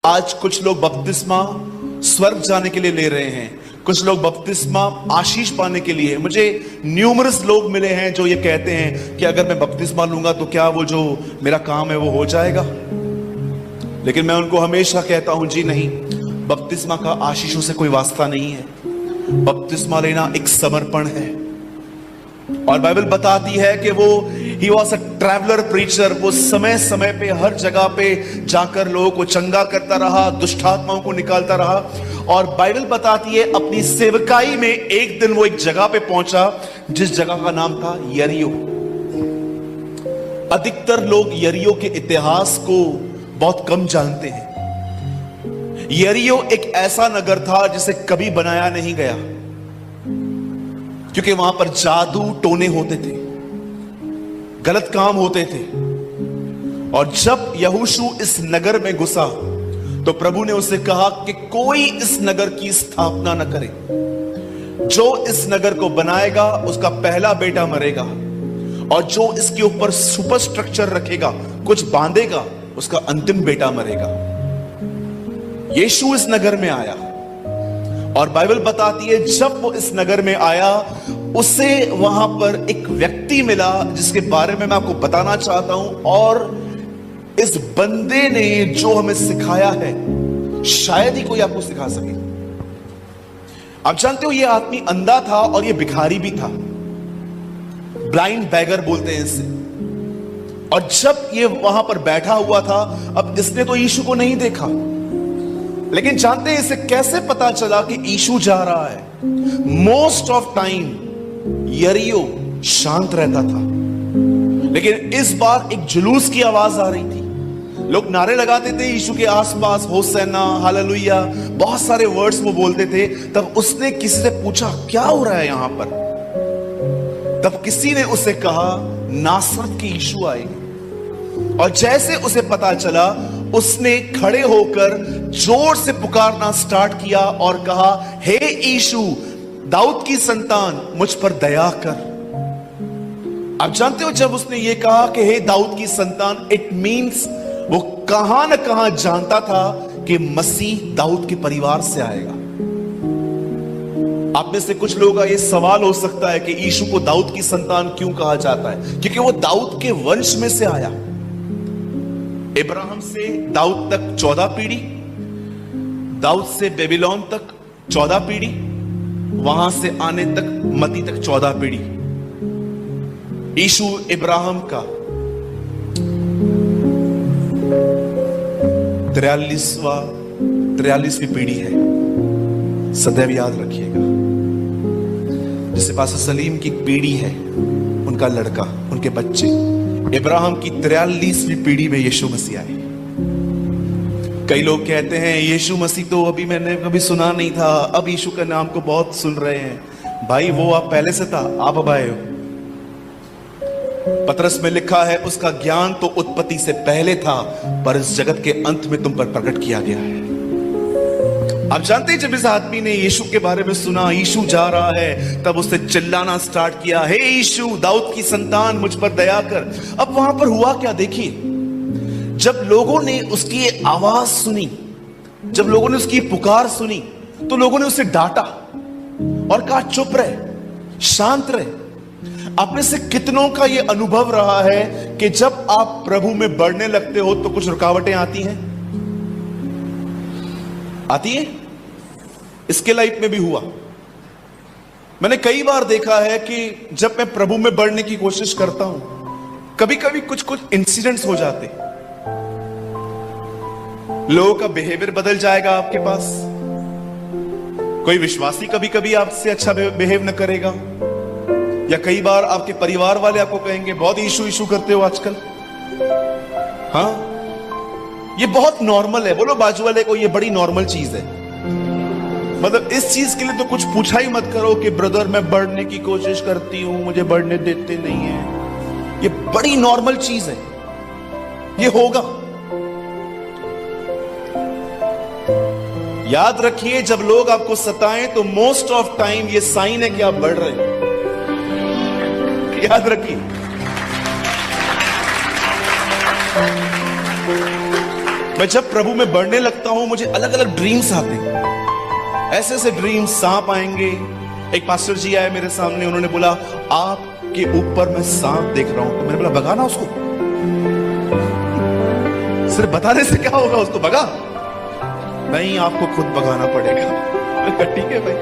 आज कुछ लोग बपतिस्मा स्वर्ग जाने के लिए ले रहे हैं, कुछ लोग बपतिस्मा आशीष पाने के लिए। मुझे न्यूमरस लोग मिले हैं जो ये कहते हैं कि अगर मैं बपतिस्मा लूंगा तो क्या वो जो मेरा काम है वो हो जाएगा। लेकिन मैं उनको हमेशा कहता हूं, जी नहीं, बपतिस्मा का आशीषों से कोई वास्ता नहीं है। बपतिस्मा लेना एक समर्पण है। और बाइबल बताती है कि वो he was a traveller preacher. वो समय समय पे हर जगह पे जाकर लोगों को चंगा करता रहा, दुष्टात्माओं को निकालता रहा। और बाइबल बताती है अपनी सेवकाई में एक दिन वो एक जगह पे पहुंचा जिस जगह का नाम था यरीहो। अधिकतर लोग यरीहो के इतिहास को बहुत कम जानते हैं। यरीहो एक ऐसा नगर था जिसे कभी बनाया नहीं गया, क्योंकि वहां पर जादू टोने होते थे, गलत काम होते थे। और जब यहोशू इस नगर में घुसा तो प्रभु ने उसे कहा कि कोई इस नगर की स्थापना न करे। जो इस नगर को बनाएगा उसका पहला बेटा मरेगा, और जो इसके ऊपर सुपर स्ट्रक्चर रखेगा, कुछ बांधेगा, उसका अंतिम बेटा मरेगा। यीशु इस नगर में आया और बाइबल बताती है जब वो इस नगर में आया उसे वहां पर एक व्यक्ति मिला जिसके बारे में मैं आपको बताना चाहता हूं। और इस बंदे ने जो हमें सिखाया है शायद ही कोई आपको सिखा सके। आप जानते हो ये आदमी अंधा था और ये भिखारी भी था, ब्लाइंड बैगर बोलते हैं इसे। और जब ये वहां पर बैठा हुआ था, अब इसने तो यीशु को नहीं देखा, लेकिन जानते हैं इसे कैसे पता चला कि यीशु जा रहा है। मोस्ट ऑफ टाइम यरीहो शांत रहता था, लेकिन इस बार एक जुलूस की आवाज आ रही थी। लोग नारे लगाते थे यीशु के आसपास, होसैना, हालेलुया, बहुत सारे वर्ड्स वो बोलते थे। तब उसने किसी से पूछा क्या हो रहा है यहां पर। तब किसी ने उसे कहा नासरत के यीशु आएंगे। और जैसे उसे पता चला उसने खड़े होकर जोर से पुकारना स्टार्ट किया और कहा, हे यीशु, दाऊद की संतान, मुझ पर दया कर। आप जानते हो जब उसने ये कहा कि हे दाऊद की संतान, इट मींस वो कहां न कहां जानता था कि मसीह दाऊद के परिवार से आएगा। आप में से कुछ लोगों का ये सवाल हो सकता है कि यीशु को दाऊद की संतान क्यों कहा जाता है? क्योंकि वो दाऊद के वंश में से आया। इब्राहिम से दाऊद तक 14 पीढ़ी, दाऊद से बेबीलोन तक 14 पीढ़ी, वहां से आने तक मती तक 14 पीढ़ी। यीशु इब्राहिम का 43वीं पीढ़ी है, सदैव याद रखिएगा। जिससे पास्टर सलीम की पीढ़ी है, उनका लड़का, उनके बच्चे, इब्राहिम की 43वीं पीढ़ी में यीशु मसीह आए। कई लोग कहते हैं यीशु मसीह तो अभी मैंने कभी सुना नहीं था, अब यीशु का नाम को बहुत सुन रहे हैं। भाई वो आप पहले से था, आप अब आए हो। पतरस में लिखा है उसका ज्ञान तो उत्पत्ति से पहले था, पर इस जगत के अंत में तुम पर प्रकट किया गया है। आप जानते हैं जब इस आदमी ने यीशु के बारे में सुना, यीशु जा रहा है, तब उसने चिल्लाना स्टार्ट किया, हे यीशु, दाऊद की संतान, मुझ पर दया कर। अब वहां पर हुआ क्या देखिए, जब लोगों ने उसकी आवाज सुनी, जब लोगों ने उसकी पुकार सुनी, तो लोगों ने उसे डांटा और कहा चुप रहे, शांत रहे। आप में से कितनों का यह अनुभव रहा है कि जब आप प्रभु में बढ़ने लगते हो तो कुछ रुकावटें आती हैं? आती है? इसके लाइफ में भी हुआ। मैंने कई बार देखा है कि जब मैं प्रभु में बढ़ने की कोशिश करता हूं, कभी कभी कुछ कुछ इंसिडेंट्स हो जाते, लोगों का बिहेवियर बदल जाएगा आपके पास। कोई विश्वासी कभी कभी आपसे अच्छा बिहेव न करेगा, या कई बार आपके परिवार वाले आपको कहेंगे बहुत इशू इशू करते हो आजकल। हाँ, ये बहुत नॉर्मल है। बोलो बाजू वाले को, ये बड़ी नॉर्मल चीज है। मतलब इस चीज के लिए तो कुछ पूछा ही मत करो कि ब्रदर मैं बढ़ने की कोशिश करती हूं, मुझे बढ़ने देते नहीं है। ये बड़ी नॉर्मल चीज है, ये होगा। याद रखिए जब लोग आपको सताएं तो मोस्ट ऑफ टाइम ये साइन है कि आप बढ़ रहे हैं। याद रखिए। मैं जब प्रभु में बढ़ने लगता हूं मुझे अलग अलग ड्रीम्स आते हैं, ऐसे ऐसे ड्रीम्स, सांप आएंगे। एक पास्टर जी आए मेरे सामने, उन्होंने बोला आपके ऊपर मैं सांप देख रहा हूं। तो मैंने बोला भगाना उसको, सिर्फ बताने से क्या होगा, उसको भगा। नहीं, आपको खुद भगाना पड़ेगा। ठीक है भाई।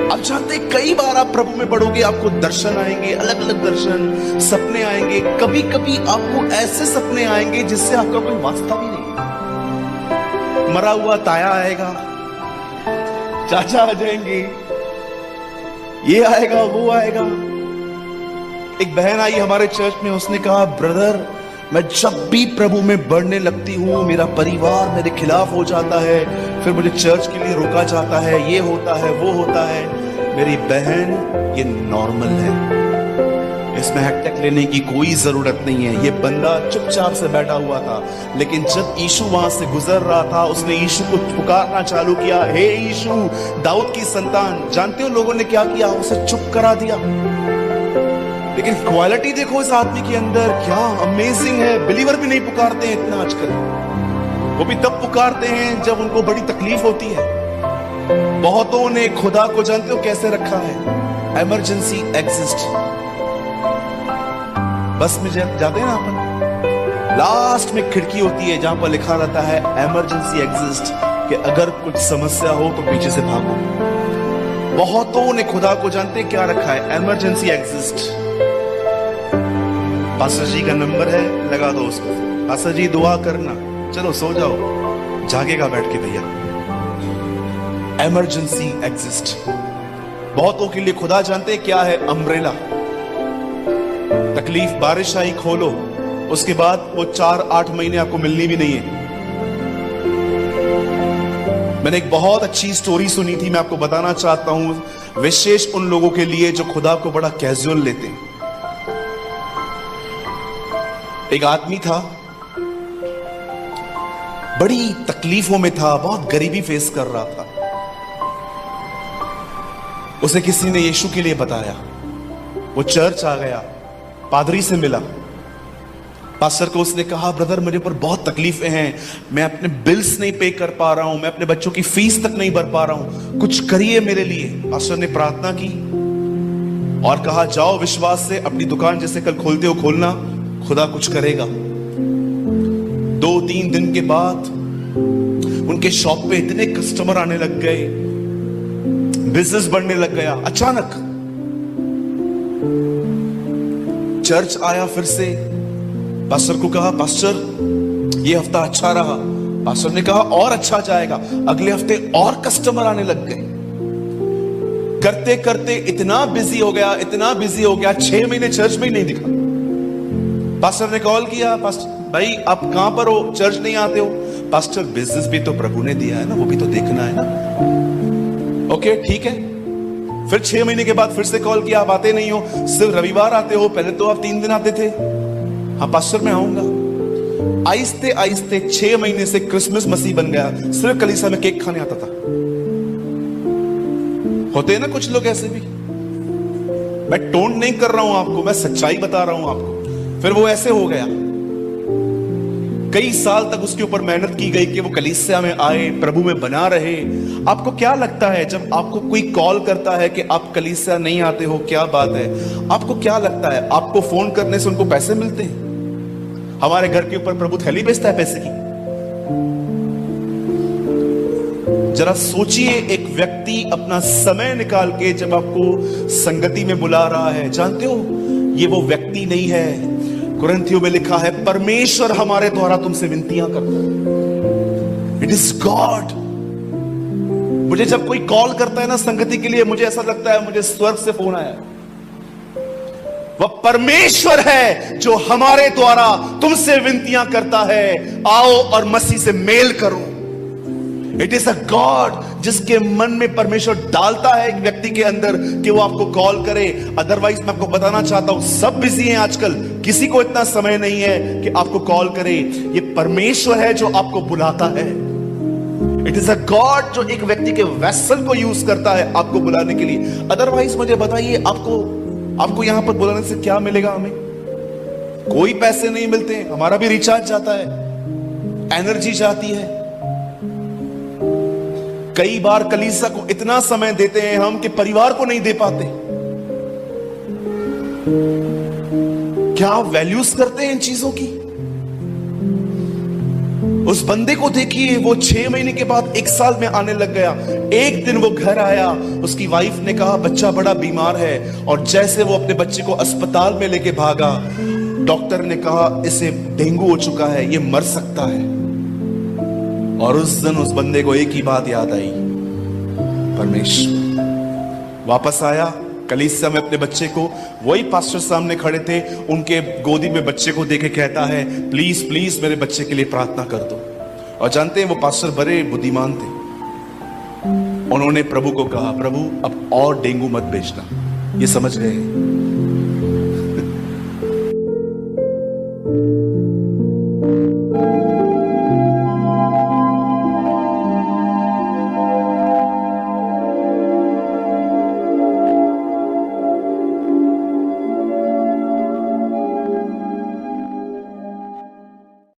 आप जानते कई बार आप प्रभु में बढ़ोगे, आपको दर्शन आएंगे, अलग अलग दर्शन, सपने आएंगे। कभी कभी आपको ऐसे सपने आएंगे जिससे आपका कोई वास्ता भी नहीं। मरा हुआ ताया आएगा, चाचा आ जाएंगे, ये आएगा वो आएगा। एक बहन आई हमारे चर्च में, उसने कहा ब्रदर मैं जब भी प्रभु में बढ़ने लगती हूं मेरा परिवार मेरे खिलाफ हो जाता है, फिर मुझे चर्च के लिए रोका जाता है, ये होता है वो होता है। मेरी बहन ये नॉर्मल है, इसमें हैकटैक लेने की कोई जरूरत नहीं है। ये बंदा चुपचाप से बैठा हुआ था, लेकिन जब यीशु वहां से गुजर रहा था उसने यीशु को पुकारना चालू किया, हे यीशु दाऊद की संतान। जानते हो लोगों ने क्या किया, उसे चुप करा दिया। लेकिन क्वालिटी देखो इस आदमी के अंदर, क्या अमेजिंग है। बिलीवर भी नहीं पुकारते हैं इतना आजकल, वो भी तब पुकारते हैं जब उनको बड़ी तकलीफ होती है। बहुतों ने खुदा को जानते हो कैसे रखा है, इमरजेंसी एग्जिस्ट। बस में जाते हैं ना अपन, लास्ट में खिड़की होती है जहां पर लिखा रहता है इमरजेंसी एग्जिस्ट, कि अगर कुछ समस्या हो तो पीछे से भागो। बहुतों ने खुदा को जानते क्या रखा है, इमरजेंसी एग्जिस्ट। पास्टर जी का नंबर है, लगा दो उसको, पास्टर जी दुआ करना, चलो सो जाओ, जागेगा बैठ के भैया। Emergency exist. बहुतों के लिए खुदा जानते क्या है, अम्ब्रेला। तकलीफ बारिश आई खोलो, उसके बाद वो 4-8 महीने आपको मिलनी भी नहीं है। मैंने एक बहुत अच्छी स्टोरी सुनी थी, मैं आपको बताना चाहता हूं, विशेष उन लोगों के लिए जो खुदा को बड़ा कैजुअल लेते हैं। एक आदमी था, बड़ी तकलीफों में था, बहुत गरीबी फेस कर रहा था। उसे किसी ने यीशु के लिए बताया, वो चर्च आ गया, पादरी से मिला। पास्टर को उसने कहा ब्रदर मुझे पर बहुत तकलीफें हैं, मैं अपने बिल्स नहीं पे कर पा रहा हूं, मैं अपने बच्चों की फीस तक नहीं भर पा रहा हूं, कुछ करिए मेरे लिए। पास्टर ने प्रार्थना की और कहा जाओ विश्वास से अपनी दुकान जैसे कल खोलते हो खोलना, खुदा कुछ करेगा। 2-3 दिन के बाद उनके शॉप पे इतने कस्टमर आने लग गए, बिजनेस बढ़ने लग गया। अचानक चर्च आया, फिर से पास्टर को कहा पास्टर ये हफ्ता अच्छा रहा। पास्टर ने कहा और अच्छा जाएगा। अगले हफ्ते और कस्टमर आने लग गए। करते करते इतना बिजी हो गया, इतना बिजी हो गया, 6 महीने चर्च में ही नहीं दिखा। पास्टर ने कॉल किया, पास्टर भाई आप कहां पर हो, चर्च नहीं आते हो। पास्टर बिजनेस भी तो प्रभु ने दिया है ना, वो भी तो देखना है ना। ओके ठीक है। फिर 6 महीने के बाद फिर से कॉल किया, आप आते नहीं हो, सिर्फ रविवार आते हो, पहले तो आप 3 दिन आते थे। हाँ पास्टर मैं आऊंगा। आहिस्ते आहिस्ते 6 महीने से क्रिसमस मसीह बन गया, सिर्फ कलीसिया में केक खाने आता था। होते हैं ना कुछ लोग ऐसे भी, मैं टोंट नहीं कर रहा हूं आपको, मैं सच्चाई बता रहा हूं आपको। फिर वो ऐसे हो गया। कई साल तक उसके ऊपर मेहनत की गई कि वो कलीसिया में आए, प्रभु में बना रहे। आपको क्या लगता है जब आपको कोई कॉल करता है कि आप कलीसिया नहीं आते हो, क्या बात है, आपको क्या लगता है आपको फोन करने से उनको पैसे मिलते हैं? हमारे घर के ऊपर प्रभु थैली बेचता है पैसे की। जरा सोचिए, एक व्यक्ति अपना समय निकाल के जब आपको संगति में बुला रहा है, जानते हो ये वो व्यक्ति नहीं है। कुरिन्थियों में लिखा है परमेश्वर हमारे द्वारा तुमसे विनतियां करता है। It is God. मुझे जब कोई कॉल करता है ना संगति के लिए, मुझे ऐसा लगता है मुझे स्वर्ग से फोन आया। वह परमेश्वर है जो हमारे द्वारा तुमसे विनतियां करता है, आओ और मसीह से मेल करो। इट इज अ गॉड जिसके मन में परमेश्वर डालता है एक व्यक्ति के अंदर कि वो आपको कॉल करे। अदरवाइज मैं आपको बताना चाहता हूं, सब बिजी हैं आजकल, किसी को इतना समय नहीं है कि आपको कॉल करे। ये परमेश्वर है जो आपको बुलाता है। इट इज अ गॉड जो एक व्यक्ति के वेसल को यूज करता है आपको बुलाने के लिए। अदरवाइज मुझे बताइए, आपको यहां पर बुलाने से क्या मिलेगा? हमें कोई पैसे नहीं मिलते, हमारा भी रिचार्ज जाता है। एनर्जी जाती है। कई बार कलीसिया को इतना समय देते हैं हम कि परिवार को नहीं दे पाते। क्या आप वैल्यूज करते हैं इन चीजों की? उस बंदे को देखिए, वो 6 महीने के बाद 1 साल में आने लग गया। एक दिन वो घर आया, उसकी वाइफ ने कहा बच्चा बड़ा बीमार है, और जैसे वो अपने बच्चे को अस्पताल में लेके भागा, डॉक्टर ने कहा इसे डेंगू हो चुका है, ये मर सकता है। और उस दिन उस बंदे को एक ही बात याद आई, परमेश्वर। वापस आया कलीसिया में अपने बच्चे को, वही पास्टर सामने खड़े थे, उनके गोदी में बच्चे को देके कहता है प्लीज प्लीज मेरे बच्चे के लिए प्रार्थना कर दो। और जानते हैं वो पास्टर बड़े बुद्धिमान थे, उन्होंने प्रभु को कहा प्रभु अब और डेंगू मत भेजना। ये समझ गए